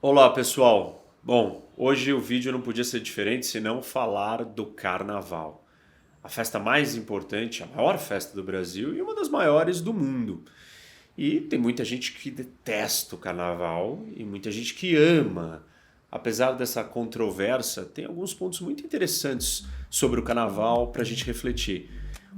Olá pessoal, bom, hoje o vídeo não podia ser diferente senão falar do Carnaval. A festa mais importante, a maior festa do Brasil e uma das maiores do mundo. E tem muita gente que detesta o Carnaval e muita gente que ama. Apesar dessa controvérsia, tem alguns pontos muito interessantes sobre o Carnaval para a gente refletir.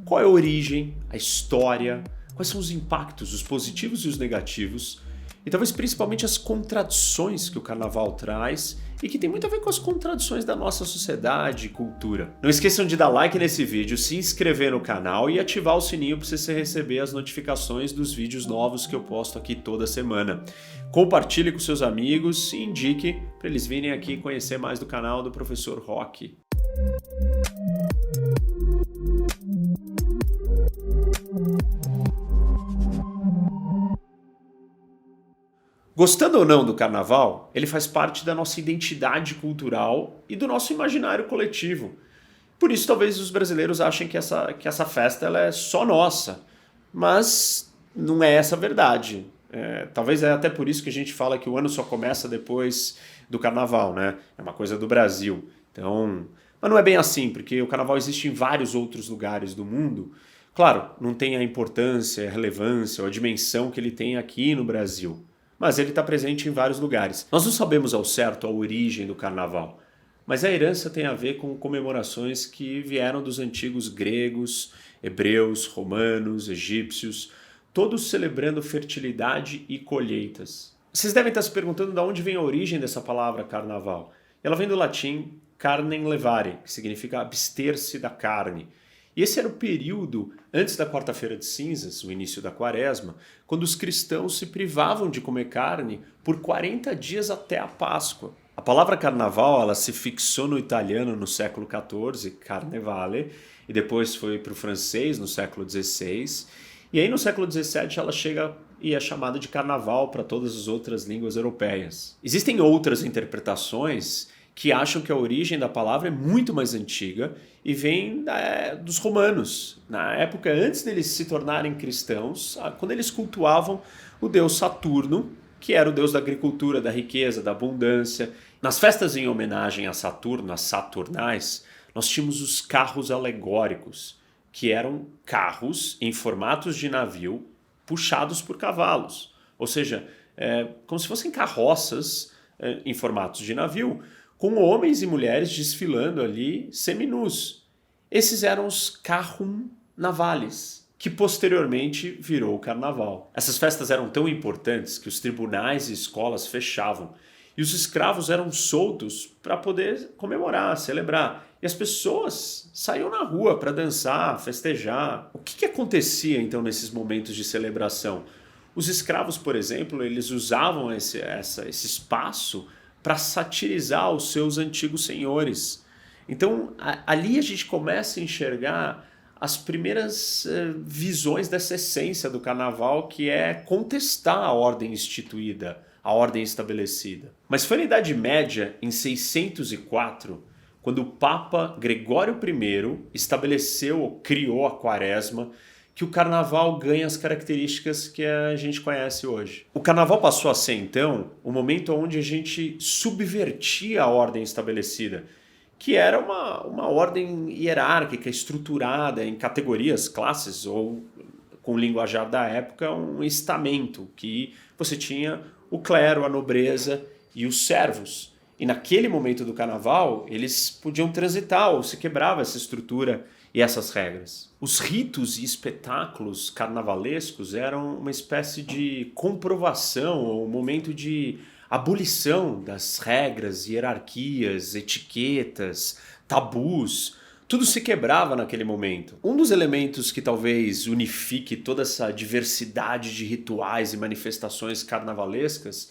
Qual é a origem, a história, quais são os impactos, os positivos e os negativos, e talvez principalmente as contradições que o carnaval traz e que tem muito a ver com as contradições da nossa sociedade e cultura. Não esqueçam de dar like nesse vídeo, se inscrever no canal e ativar o sininho para você receber as notificações dos vídeos novos que eu posto aqui toda semana. Compartilhe com seus amigos e indique para eles virem aqui conhecer mais do canal do Professor Rock. Gostando ou não do carnaval, ele faz parte da nossa identidade cultural e do nosso imaginário coletivo. Por isso, talvez os brasileiros achem que essa festa ela é só nossa, mas não é essa a verdade. Talvez é até por isso que a gente fala que o ano só começa depois do carnaval, né? É uma coisa do Brasil. Então, mas não é bem assim, porque o carnaval existe em vários outros lugares do mundo. Claro, não tem a importância, a relevância ou a dimensão que ele tem aqui no Brasil, mas ele está presente em vários lugares. Nós não sabemos ao certo a origem do carnaval, mas a herança tem a ver com comemorações que vieram dos antigos gregos, hebreus, romanos, egípcios, todos celebrando fertilidade e colheitas. Vocês devem estar se perguntando de onde vem a origem dessa palavra carnaval. Ela vem do latim carnem levare, que significa abster-se da carne. E esse era o período antes da quarta-feira de cinzas, o início da quaresma, quando os cristãos se privavam de comer carne por 40 dias até a Páscoa. A palavra carnaval ela se fixou no italiano no século XIV, carnevale, e depois foi para o francês no século XVI. E aí no século XVII ela chega e é chamada de carnaval para todas as outras línguas europeias. Existem outras interpretações que acham que a origem da palavra é muito mais antiga e vem dos romanos, na época antes deles se tornarem cristãos, quando eles cultuavam o deus Saturno, que era o deus da agricultura, da riqueza, da abundância. Nas festas em homenagem a Saturno, as Saturnais, nós tínhamos os carros alegóricos, que eram carros em formatos de navio puxados por cavalos, ou seja, como se fossem carroças em formatos de navio, com homens e mulheres desfilando ali seminus. Esses eram os carrum navales, que posteriormente virou o carnaval. Essas festas eram tão importantes que os tribunais e escolas fechavam e os escravos eram soltos para poder comemorar, celebrar. E as pessoas saíam na rua para dançar, festejar. O que acontecia então nesses momentos de celebração? Os escravos, por exemplo, eles usavam esse espaço para satirizar os seus antigos senhores. Então, ali a gente começa a enxergar as primeiras visões dessa essência do carnaval, que é contestar a ordem instituída, a ordem estabelecida. Mas foi na Idade Média, em 604, quando o Papa Gregório I estabeleceu ou criou a Quaresma, que o carnaval ganha as características que a gente conhece hoje. O carnaval passou a ser, então, o momento onde a gente subvertia a ordem estabelecida, que era uma ordem hierárquica, estruturada em categorias, classes, ou, com o linguajar da época, um estamento, que você tinha o clero, a nobreza e os servos. E naquele momento do carnaval, eles podiam transitar ou se quebrava essa estrutura e essas regras. Os ritos e espetáculos carnavalescos eram uma espécie de comprovação, ou um momento de abolição das regras, hierarquias, etiquetas, tabus. Tudo se quebrava naquele momento. Um dos elementos que talvez unifique toda essa diversidade de rituais e manifestações carnavalescas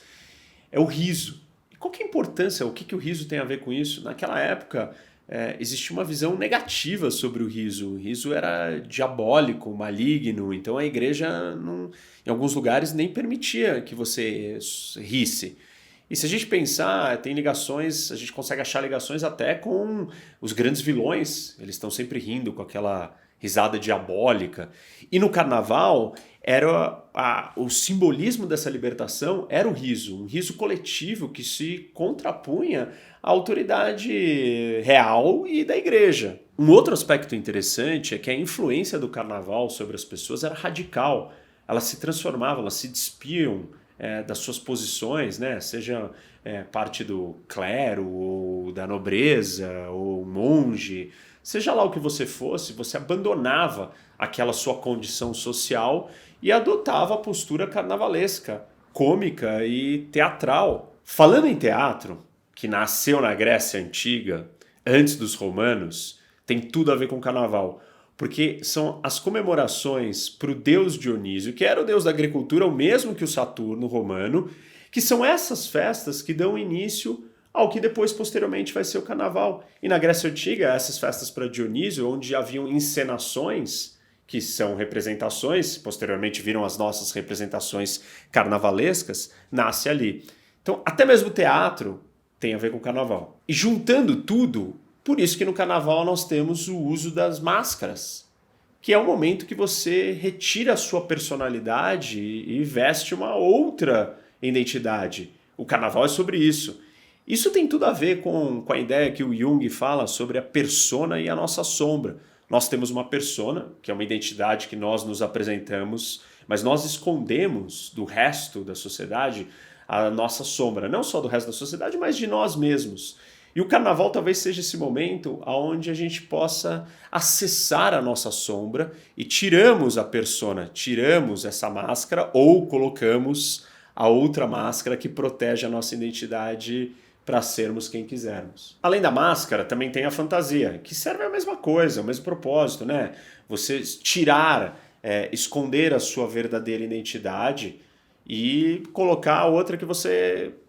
é o riso. E qual que é a importância, o que o riso tem a ver com isso? Naquela época, existia uma visão negativa sobre o riso. O riso era diabólico, maligno, então a igreja, em alguns lugares, nem permitia que você risse. E se a gente pensar, tem ligações, a gente consegue achar ligações até com os grandes vilões, eles estão sempre rindo com aquela risada diabólica. E no carnaval, o simbolismo dessa libertação era o riso, um riso coletivo que se contrapunha à autoridade real e da igreja. Um outro aspecto interessante é que a influência do carnaval sobre as pessoas era radical. Elas se transformavam, elas se despiam das suas posições, né? Seja parte do clero, ou da nobreza, ou monge, seja lá o que você fosse, você abandonava aquela sua condição social e adotava a postura carnavalesca, cômica e teatral. Falando em teatro, que nasceu na Grécia Antiga, antes dos romanos, tem tudo a ver com carnaval. Porque são as comemorações para o deus Dionísio, que era o deus da agricultura, o mesmo que o Saturno romano, que são essas festas que dão início ao que depois, posteriormente, vai ser o carnaval. E na Grécia Antiga, essas festas para Dionísio, onde haviam encenações, que são representações, posteriormente viram as nossas representações carnavalescas, nasce ali. Então, até mesmo o teatro tem a ver com o carnaval. E juntando tudo, por isso que no carnaval nós temos o uso das máscaras, que é o momento que você retira a sua personalidade e veste uma outra identidade. O carnaval é sobre isso. Isso tem tudo a ver com a ideia que o Jung fala sobre a persona e a nossa sombra. Nós temos uma persona, que é uma identidade que nós nos apresentamos, mas nós escondemos do resto da sociedade a nossa sombra, não só do resto da sociedade, mas de nós mesmos. E o carnaval talvez seja esse momento onde a gente possa acessar a nossa sombra e tiramos a persona, tiramos essa máscara ou colocamos a outra máscara que protege a nossa identidade para sermos quem quisermos. Além da máscara, também tem a fantasia, que serve a mesma coisa, o mesmo propósito, né? Você tirar, esconder a sua verdadeira identidade e colocar a outra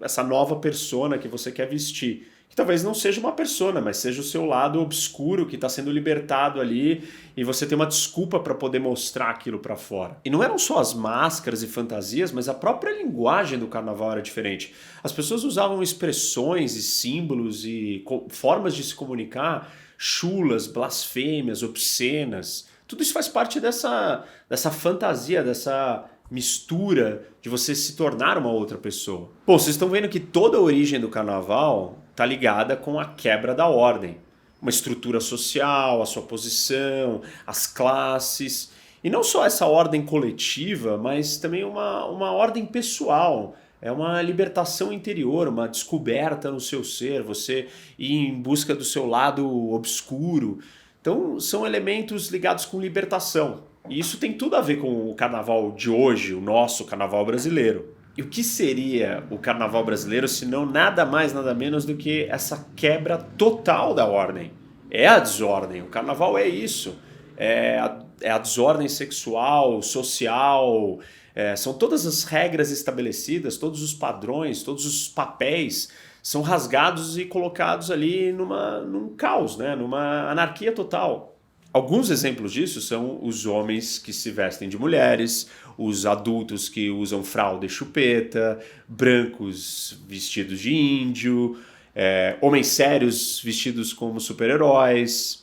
essa nova persona que você quer vestir. Que talvez não seja uma persona, mas seja o seu lado obscuro que está sendo libertado ali e você tem uma desculpa para poder mostrar aquilo para fora. E não eram só as máscaras e fantasias, mas a própria linguagem do carnaval era diferente. As pessoas usavam expressões e símbolos e formas de se comunicar chulas, blasfêmias, obscenas. Tudo isso faz parte dessa fantasia, dessa mistura de você se tornar uma outra pessoa. Bom, vocês estão vendo que toda a origem do carnaval está ligada com a quebra da ordem. Uma estrutura social, a sua posição, as classes. E não só essa ordem coletiva, mas também uma ordem pessoal. É uma libertação interior, uma descoberta no seu ser, você ir em busca do seu lado obscuro. Então, são elementos ligados com libertação. E isso tem tudo a ver com o carnaval de hoje, o nosso carnaval brasileiro. E o que seria o carnaval brasileiro se não nada mais, nada menos do que essa quebra total da ordem? É a desordem. O carnaval é isso. É a desordem sexual, social, são todas as regras estabelecidas, todos os padrões, todos os papéis são rasgados e colocados ali num caos, né? Numa anarquia total. Alguns exemplos disso são os homens que se vestem de mulheres, os adultos que usam fralda e chupeta, brancos vestidos de índio, homens sérios vestidos como super-heróis.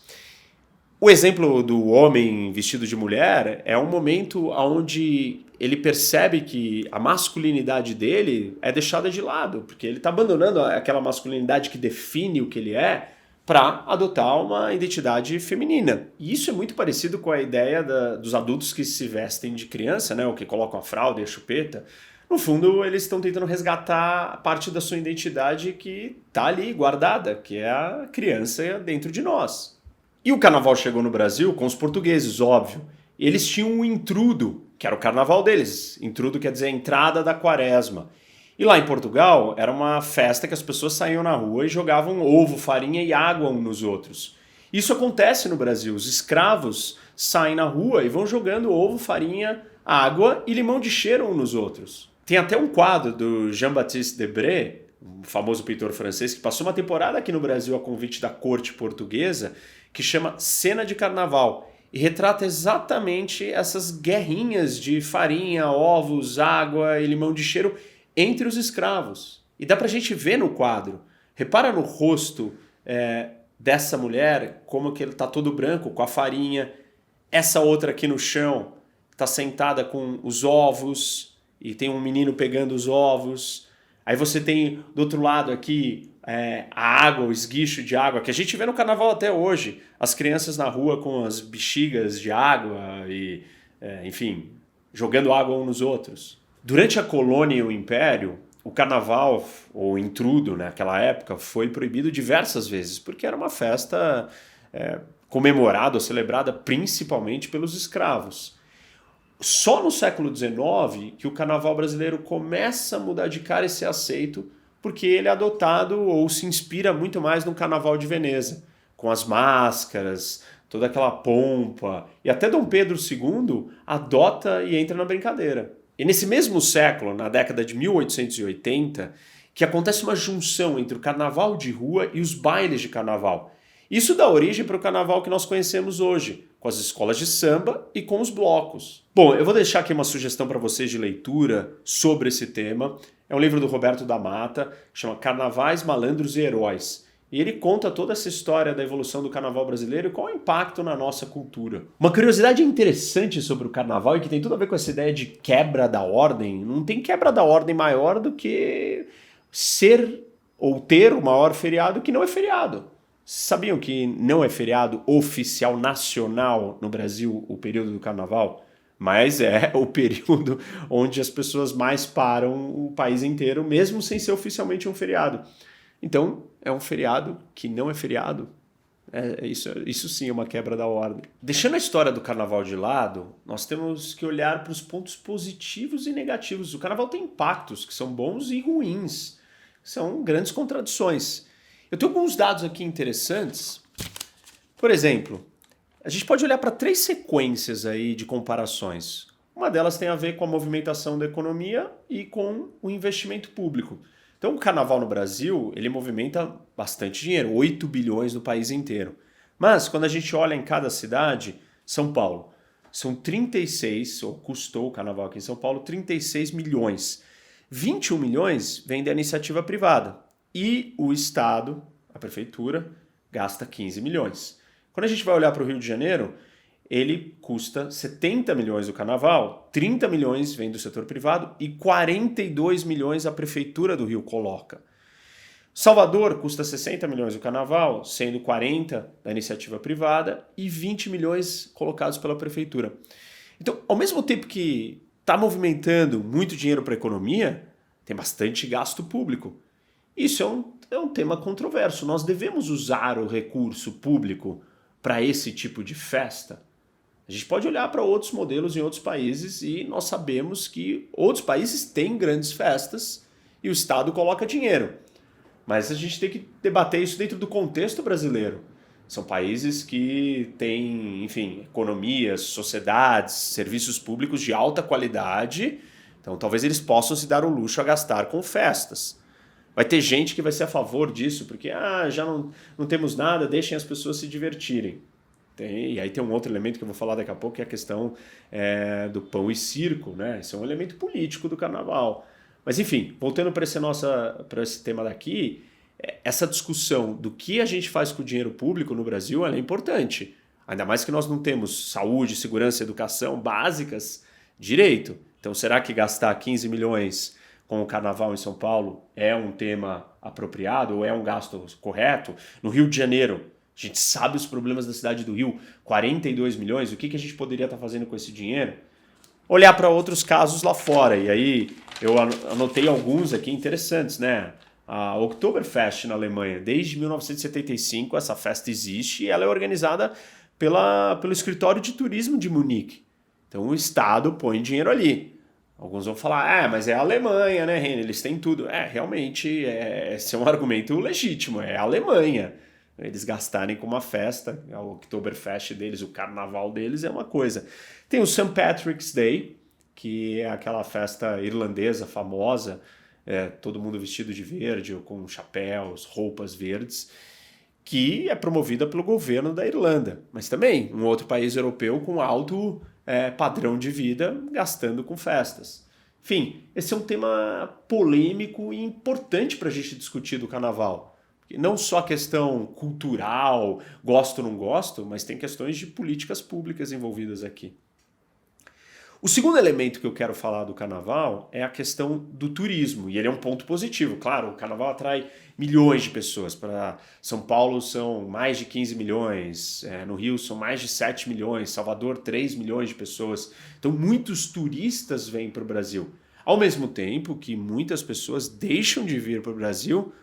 O exemplo do homem vestido de mulher é um momento onde ele percebe que a masculinidade dele é deixada de lado, porque ele está abandonando aquela masculinidade que define o que ele é para adotar uma identidade feminina. E isso é muito parecido com a ideia dos adultos que se vestem de criança, né, ou que colocam a fralda e a chupeta. No fundo, eles estão tentando resgatar a parte da sua identidade que está ali guardada, que é a criança dentro de nós. E o carnaval chegou no Brasil com os portugueses, óbvio. Eles tinham um intrudo, que era o carnaval deles. Intrudo quer dizer a entrada da quaresma. E lá em Portugal era uma festa que as pessoas saíam na rua e jogavam ovo, farinha e água uns nos outros. Isso acontece no Brasil. Os escravos saem na rua e vão jogando ovo, farinha, água e limão de cheiro uns nos outros. Tem até um quadro do Jean-Baptiste Debré, um famoso pintor francês, que passou uma temporada aqui no Brasil a convite da corte portuguesa, que chama Cena de Carnaval. E retrata exatamente essas guerrinhas de farinha, ovos, água e limão de cheiro entre os escravos. E dá pra gente ver no quadro. Repara no rosto dessa mulher, como que ele tá todo branco, com a farinha. Essa outra aqui no chão está sentada com os ovos e tem um menino pegando os ovos. Aí você tem do outro lado aqui a água, o esguicho de água, que a gente vê no carnaval até hoje. As crianças na rua com as bexigas de água e, enfim, jogando água uns nos outros. Durante a colônia e o império, o carnaval, ou intrudo naquela época, foi proibido diversas vezes, porque era uma festa comemorada ou celebrada principalmente pelos escravos. Só no século XIX que o carnaval brasileiro começa a mudar de cara e ser aceito, porque ele é adotado ou se inspira muito mais no Carnaval de Veneza, com as máscaras, toda aquela pompa. E até Dom Pedro II adota e entra na brincadeira. E nesse mesmo século, na década de 1880, que acontece uma junção entre o carnaval de rua e os bailes de carnaval. Isso dá origem para o carnaval que nós conhecemos hoje, com as escolas de samba e com os blocos. Bom, eu vou deixar aqui uma sugestão para vocês de leitura sobre esse tema. É um livro do Roberto da Mata, chama Carnavais, Malandros e Heróis. E ele conta toda essa história da evolução do carnaval brasileiro e qual é o impacto na nossa cultura. Uma curiosidade interessante sobre o carnaval e que tem tudo a ver com essa ideia de quebra da ordem. Não tem quebra da ordem maior do que ser ou ter o maior feriado que não é feriado. Sabiam que não é feriado oficial nacional no Brasil o período do carnaval? Mas é o período onde as pessoas mais param o país inteiro, mesmo sem ser oficialmente um feriado. Então, é um feriado que não é feriado. Isso sim é uma quebra da ordem. Deixando a história do carnaval de lado, nós temos que olhar para os pontos positivos e negativos. O carnaval tem impactos que são bons e ruins. São grandes contradições. Eu tenho alguns dados aqui interessantes. Por exemplo, a gente pode olhar para 3 sequências aí de comparações. Uma delas tem a ver com a movimentação da economia e com o investimento público. Então, o carnaval no Brasil, ele movimenta bastante dinheiro, 8 bilhões no país inteiro. Mas, quando a gente olha em cada cidade, São Paulo, são 36, ou custou o carnaval aqui em São Paulo, 36 milhões. 21 milhões vem da iniciativa privada. E o Estado, a prefeitura, gasta 15 milhões. Quando a gente vai olhar para o Rio de Janeiro, ele custa 70 milhões o carnaval, 30 milhões vem do setor privado e 42 milhões a prefeitura do Rio coloca. Salvador custa 60 milhões o carnaval, sendo 40 da iniciativa privada e 20 milhões colocados pela prefeitura. Então, ao mesmo tempo que está movimentando muito dinheiro para a economia, tem bastante gasto público. Isso é um tema controverso. Nós devemos usar o recurso público para esse tipo de festa? A gente pode olhar para outros modelos em outros países e nós sabemos que outros países têm grandes festas e o Estado coloca dinheiro. Mas a gente tem que debater isso dentro do contexto brasileiro. São países que têm, enfim, economias, sociedades, serviços públicos de alta qualidade, então talvez eles possam se dar o luxo a gastar com festas. Vai ter gente que vai ser a favor disso, porque já não temos nada, deixem as pessoas se divertirem. E aí tem um outro elemento que eu vou falar daqui a pouco, que é a questão do pão e circo, né? Isso é um elemento político do carnaval. Mas enfim, voltando para esse tema daqui, essa discussão do que a gente faz com o dinheiro público no Brasil ela é importante. Ainda mais que nós não temos saúde, segurança, educação básicas direito. Então será que gastar 15 milhões com o carnaval em São Paulo é um tema apropriado ou é um gasto correto? No Rio de Janeiro, a gente sabe os problemas da cidade do Rio, 42 milhões, o que a gente poderia estar fazendo com esse dinheiro? Olhar para outros casos lá fora, e aí eu anotei alguns aqui interessantes, né? A Oktoberfest na Alemanha, desde 1975 essa festa existe e ela é organizada pelo escritório de turismo de Munique. Então o Estado põe dinheiro ali. Alguns vão falar, mas é a Alemanha, né, Renan? Eles têm tudo. Realmente, esse é um argumento legítimo, é a Alemanha. Eles gastarem com uma festa, o Oktoberfest deles, o carnaval deles é uma coisa. Tem o St. Patrick's Day, que é aquela festa irlandesa famosa, todo mundo vestido de verde, ou com chapéus, roupas verdes, que é promovida pelo governo da Irlanda. Mas também um outro país europeu com alto padrão de vida, gastando com festas. Enfim, esse é um tema polêmico e importante para a gente discutir do carnaval. Não só a questão cultural, gosto ou não gosto, mas tem questões de políticas públicas envolvidas aqui. O segundo elemento que eu quero falar do carnaval é a questão do turismo, e ele é um ponto positivo. Claro, o carnaval atrai milhões de pessoas. Para São Paulo são mais de 15 milhões, no Rio são mais de 7 milhões, Salvador 3 milhões de pessoas. Então muitos turistas vêm para o Brasil. Ao mesmo tempo que muitas pessoas deixam de vir para o Brasil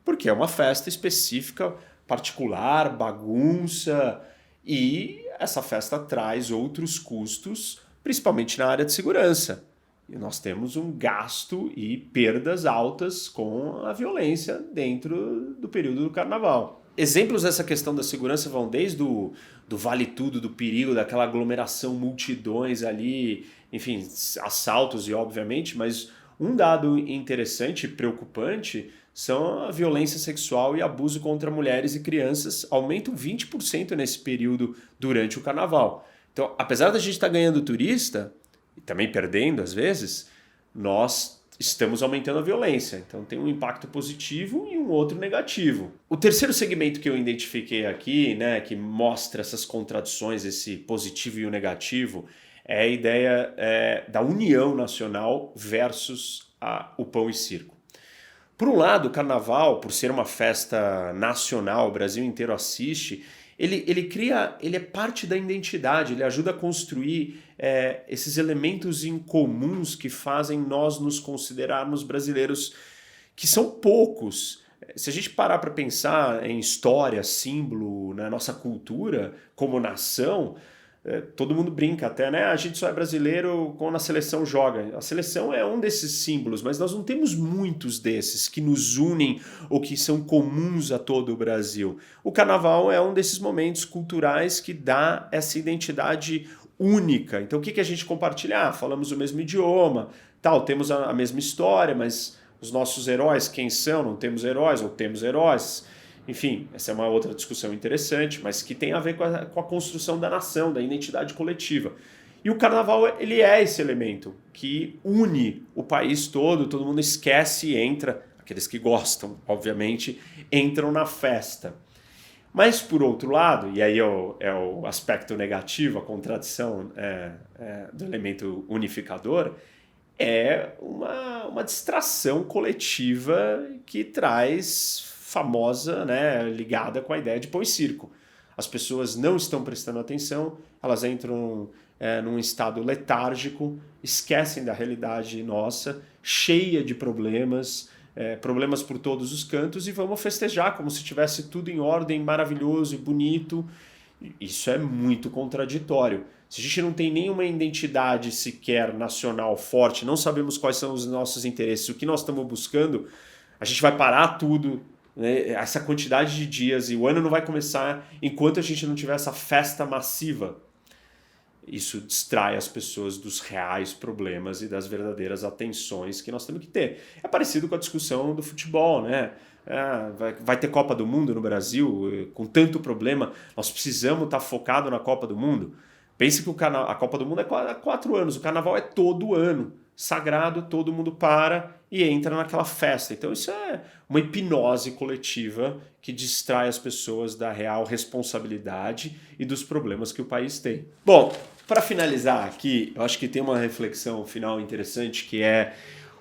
porque é uma festa específica, particular, bagunça, e essa festa traz outros custos, principalmente na área de segurança. E nós temos um gasto e perdas altas com a violência dentro do período do carnaval. Exemplos dessa questão da segurança vão desde do vale tudo, do perigo, daquela aglomeração, multidões ali, enfim, assaltos e obviamente, mas um dado interessante e preocupante são a violência sexual e abuso contra mulheres e crianças, aumentam 20% nesse período durante o carnaval. Então, apesar da gente estar ganhando turista, e também perdendo às vezes, nós estamos aumentando a violência. Então tem um impacto positivo e um outro negativo. O terceiro segmento que eu identifiquei aqui, né, que mostra essas contradições, esse positivo e o negativo, é a ideia da união nacional versus o pão e circo. Por um lado, o carnaval, por ser uma festa nacional, o Brasil inteiro assiste, ele é parte da identidade, ele ajuda a construir esses elementos incomuns que fazem nós nos considerarmos brasileiros, que são poucos. Se a gente parar para pensar em história, símbolo, na nossa cultura, como nação, todo mundo brinca até, né? A gente só é brasileiro quando a seleção joga. A seleção é um desses símbolos, mas nós não temos muitos desses que nos unem ou que são comuns a todo o Brasil. O carnaval é um desses momentos culturais que dá essa identidade única. Então o que a gente compartilha? Falamos o mesmo idioma, tal, temos a mesma história, mas os nossos heróis, quem são? Não temos heróis ou temos heróis? Enfim, essa é uma outra discussão interessante, mas que tem a ver com a construção da nação, da identidade coletiva. E o carnaval, ele é esse elemento que une o país todo mundo esquece e entra, aqueles que gostam, obviamente, entram na festa. Mas, por outro lado, e aí é o aspecto negativo, a contradição do elemento unificador, é uma distração coletiva que traz famosa, né, ligada com a ideia de pão e circo. As pessoas não estão prestando atenção, elas entram num estado letárgico, esquecem da realidade nossa, cheia de problemas, problemas por todos os cantos, e vamos festejar como se tivesse tudo em ordem, maravilhoso e bonito. Isso é muito contraditório. Se a gente não tem nenhuma identidade sequer nacional forte, não sabemos quais são os nossos interesses, o que nós estamos buscando, a gente vai parar tudo, né, essa quantidade de dias, e o ano não vai começar enquanto a gente não tiver essa festa massiva. Isso distrai as pessoas dos reais problemas e das verdadeiras atenções que nós temos que ter. É parecido com a discussão do futebol, né? Vai ter Copa do Mundo no Brasil, com tanto problema, nós precisamos estar focados na Copa do Mundo. Pense que a Copa do Mundo é há 4 anos, o carnaval é todo ano. Sagrado, todo mundo para e entra naquela festa. Então isso é uma hipnose coletiva que distrai as pessoas da real responsabilidade e dos problemas que o país tem. Bom, para finalizar aqui, eu acho que tem uma reflexão final interessante, que é: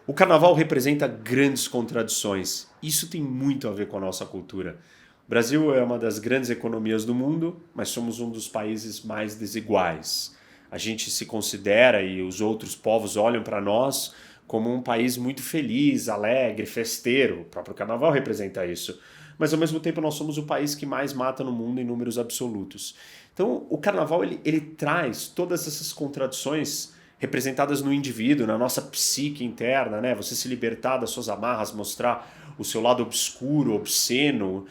o carnaval representa grandes contradições. Isso tem muito a ver com a nossa cultura. O Brasil é uma das grandes economias do mundo, mas somos um dos países mais desiguais. A gente se considera, e os outros povos olham para nós, como um país muito feliz, alegre, festeiro. O próprio carnaval representa isso. Mas ao mesmo tempo nós somos o país que mais mata no mundo em números absolutos. Então o carnaval ele traz todas essas contradições representadas no indivíduo, na nossa psique interna, né? Você se libertar das suas amarras, mostrar o seu lado obscuro, obsceno,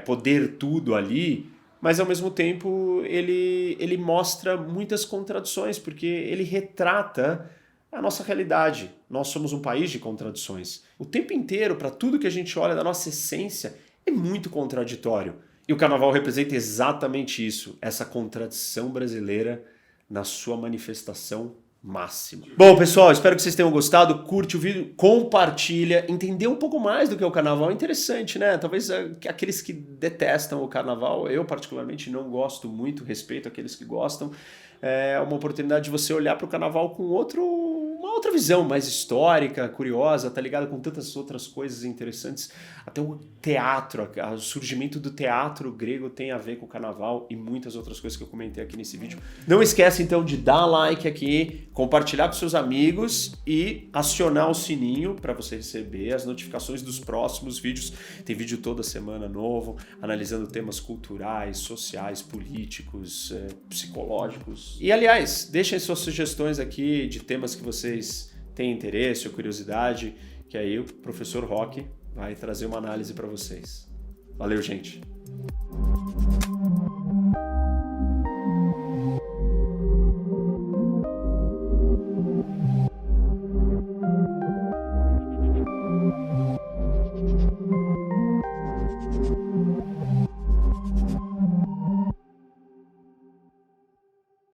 poder tudo ali. Mas ao mesmo tempo ele mostra muitas contradições, porque ele retrata a nossa realidade. Nós somos um país de contradições. O tempo inteiro, para tudo que a gente olha da nossa essência, é muito contraditório. E o carnaval representa exatamente isso, essa contradição brasileira na sua manifestação máxima. Bom, pessoal, espero que vocês tenham gostado. Curte o vídeo, compartilha, entender um pouco mais do que é o carnaval é interessante, né? Talvez aqueles que detestam o carnaval, eu particularmente não gosto muito, respeito aqueles que gostam. É uma oportunidade de você olhar para o carnaval com uma outra visão, mais histórica, curiosa, tá ligado? Com tantas outras coisas interessantes. Até o teatro, o surgimento do teatro grego tem a ver com o carnaval e muitas outras coisas que eu comentei aqui nesse vídeo. Não esquece então de dar like aqui, compartilhar com seus amigos e acionar o sininho para você receber as notificações dos próximos vídeos. Tem vídeo toda semana novo, analisando temas culturais, sociais, políticos, psicológicos. E aliás, deixem suas sugestões aqui de temas que vocês têm interesse ou curiosidade, que aí o professor Roque vai trazer uma análise para vocês. Valeu, gente!